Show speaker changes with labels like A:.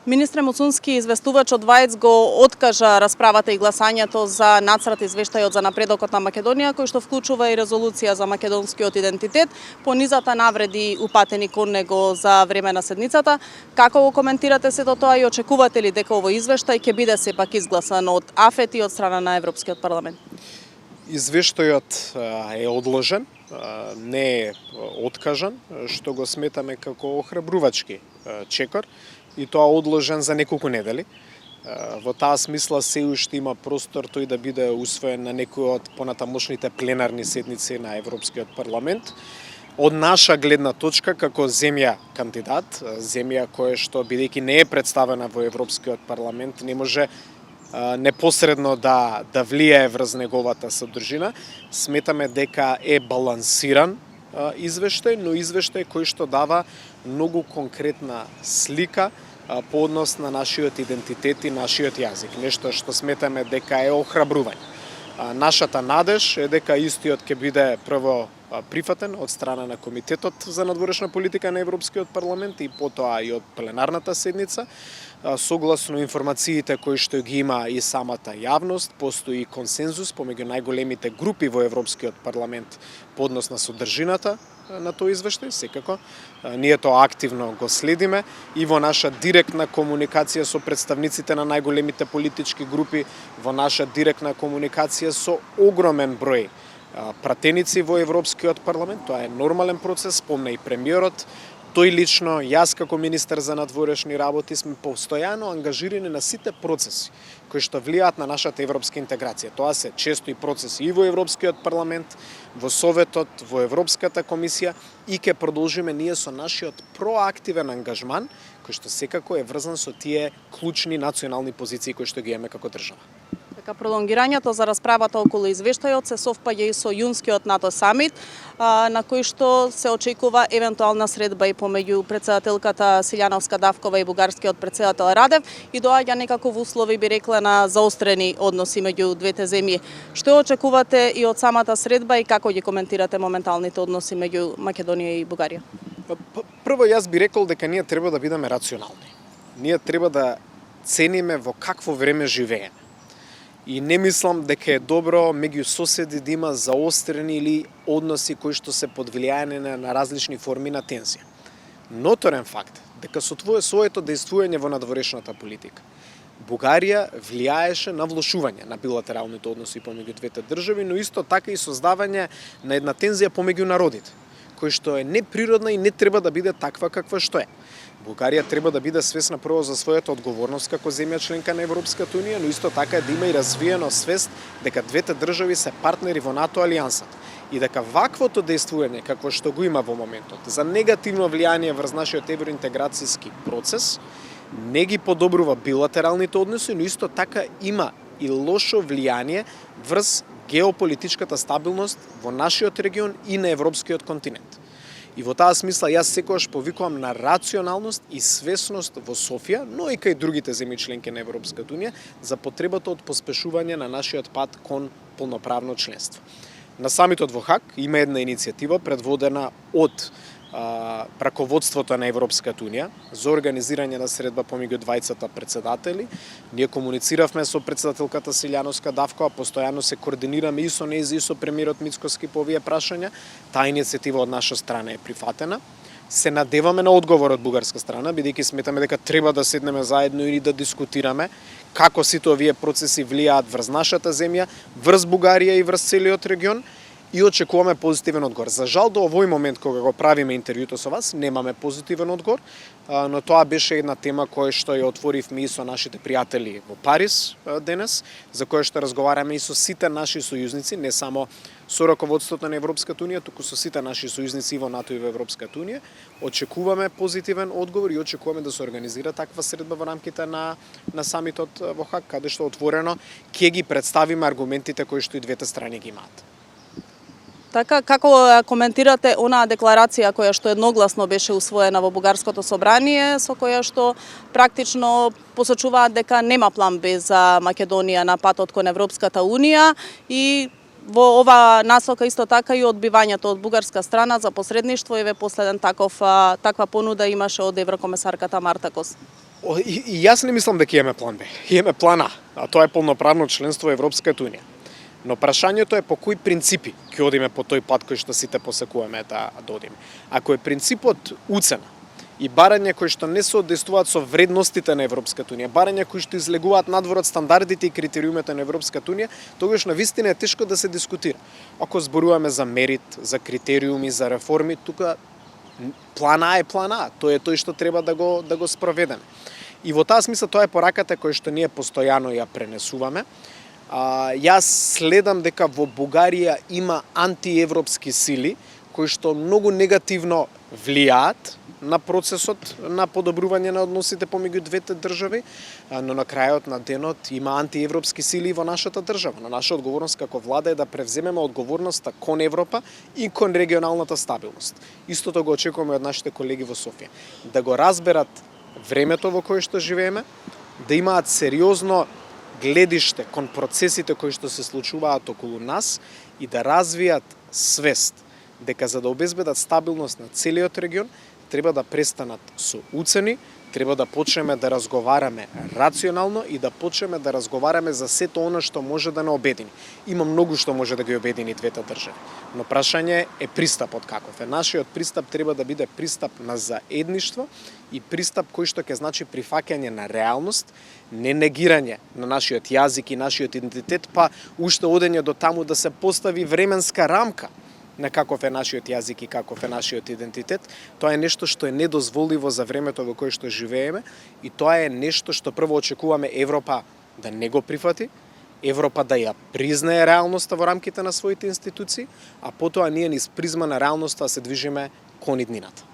A: Министре Муцунски, известувачот Вајц го откажа расправата и гласањето за нацрт извештајот за напредокот на Македонија, кој што вклучува и резолуција за македонскиот идентитет, по низата навреди упатени кон него за време на седницата. Како го коментирате сето тоа и очекувате ли дека овој извештај ќе биде сепак изгласан од АФЕТ и од страна на Европскиот парламент?
B: Извештајот е одложен, не е откажан, што го сметаме како охрабрувачки чекор, и тоа одложен за неколку недели. Во таа смисла се уште има простор тој да биде усвоен на некој од понатамошните пленарни седници на Европскиот парламент. Од наша гледна точка, како земја кандидат, земја која што бидејќи не е представена во Европскиот парламент, не може непосредно да влијае врз неговата содржина, сметаме дека е балансиран извештај, но извештај кој што дава многу конкретна слика по однос на нашиот идентитет и нашиот јазик, нешто што сметаме дека е охрабрување. Нашата надеж е дека истиот ќе биде прво прифатен од страна на Комитетот за надворешна политика на Европскиот парламент и потоа и од пленарната седница. Согласно информациите кои што ги има и самата јавност, постои консензус помеѓу најголемите групи во Европскиот парламент по однос на содржината на тој извештај, секако. Ние тоа активно го следиме и во наша директна комуникација со представниците на најголемите политички групи, во наша директна комуникација со огромен број пратеници во Европскиот парламент. Тоа е нормален процес, спомна и премиерот. Тој лично, јас како министер за надворешни работи, сме постојано ангажирани на сите процеси кои што влијаат на нашата европска интеграција. Тоа се често и процеси и во Европскиот парламент, во Советот, во Европската комисија и ќе продолжиме ние со нашиот проактивен ангажман, кој што секако е врзан со тие клучни национални позиции кои што ги имаме како држава.
A: Пролонгирањето за расправата околу извештајот се совпаѓа и со јунскиот НАТО самит, на кој што се очекува евентуална средба и помеѓу претседателката Силјановска-Давкова и бугарскиот претседател Радев и доаѓа некако во услови, би рекла, на заострени односи меѓу двете земји. Што очекувате и од самата средба и како ги коментирате моменталните односи меѓу Македонија и Бугарија?
B: Прво, јас би рекол дека ние треба да бидеме рационални. Ние треба да цениме во какво време живееме. И не мислам дека е добро меѓу соседи да има заострени или односи кои што се под влијање на различни форми на тензија. Ноторен факт дека со своето дејствување во надворешната политика Бугарија влијаеше на влошување на билатералните односи помеѓу двете држави, но исто така и создавање на една тензија помеѓу народите, кој што е неприродна и не треба да биде таква каква што е. Бугарија треба да биде свесна прво за својата одговорност како земја членка на Европската унија, но исто така да има и развиено свест дека двете држави се партнери во НАТО алијансата и дека ваквото дејствување какво што го има во моментот за негативно влијание врз нашиот евроинтеграцијски процес не ги подобрува билатералните односи, но исто така има и лошо влијание врз геополитичката стабилност во нашиот регион и на европскиот континент. И во таа смисла јас секогаш повикувам на рационалност и свесност во Софија, но и кај другите земји членки на Европската унија за потребата од поспешување на нашиот пат кон полноправно членство. На самитот во Хаг има една иницијатива предводена од раководството на Европската унија за организирање на средба помеѓу двајцата претседатели. Ние комунициравме со претседателката Силјановска-Давкова, постојано се координираме и со нејзи и со премиерот Мицкоски по овие прашања. Таа иницијатива од наша страна е прифатена. Се надеваме на одговор од бугарска страна, бидејќи сметаме дека треба да седнеме заедно и да дискутираме како сите овие процеси влијаат врз нашата земја, врз Бугарија и врз целиот регион. И очекуваме позитивен одговор. За жал, до овој момент кога го правиме интервјуто со вас, немаме позитивен одговор, но тоа беше една тема која што ја отворивме и со нашите пријатели во Париз денес, за која што разговараме и со сите наши сојузници, не само со раководството на Европската унија, туку со сите наши сојузници во НАТО и во Европската унија. Очекуваме позитивен одговор и очекуваме да се организира таква средба во рамките на самитот во Хаг, каде што отворено ќе ги представиме аргументите кои што и двете страни ги имаат.
A: Така, како коментирате онаа декларација која што едногласно беше усвоена во Бугарското собрание, со која што практично посочуваат дека нема план Б за Македонија на патот кон Европската унија и во ова насока исто така и одбивањето од бугарска страна за посредништво, еве последен таква понуда имаше од еврокомесарката Марта Кос.
B: И јас не мислам дека имаме план Б. Имаме план А тоа е полноправно членство во Европската унија. Но прашањето е по кои принципи ќе одиме по тој пат кој што сите посекуваме да одиме. Ако е принципот уцена и барање кои што не соодействуваат со вредностите на Европската унија, барање кои што излегуваат надвор од стандардите и критериумите на Европската унија, тогаш навистина е тешко да се дискутира. Ако зборуваме за мерит, за критериуми, за реформи, тука план А е план А. Тој е тој што треба да го спроведеме. И во таа смисла тоа е пораката која што ние постојано ја пренесуваме. Јас следам дека во Бугарија има антиевропски сили кои што многу негативно влијаат на процесот на подобрување на односите помеѓу двете држави, но на крајот на денот има антиевропски сили во нашата држава. На наша одговорност како влада е да превземеме одговорноста кон Европа и кон регионалната стабилност. Истото го очекуваме од нашите колеги во Софија. Да го разберат времето во кое што живееме, да имаат сериозно гледиште кон процесите кои што се случуваат околу нас и да развијат свест дека за да обезбедат стабилност на целиот регион, треба да престанат со уцени, треба да почнеме да разговараме рационално и да почнеме да разговараме за сето она што може да не обедини. Има многу што може да ги обедини двете држави, но прашање е пристапот каков е. Нашиот пристап треба да биде пристап на заедништво и пристап кој што ќе значи прифаќање на реалност, не негирање на нашиот јазик и нашиот идентитет, па уште одење до таму да се постави временска рамка на каков е нашиот јазик и каков е нашиот идентитет. Тоа е нешто што е недозволиво за времето во кое што живееме и тоа е нешто што прво очекуваме Европа да не го прифати, Европа да ја признае реалноста во рамките на своите институции, а потоа ние низ призма на реалноста се движиме кон иднината.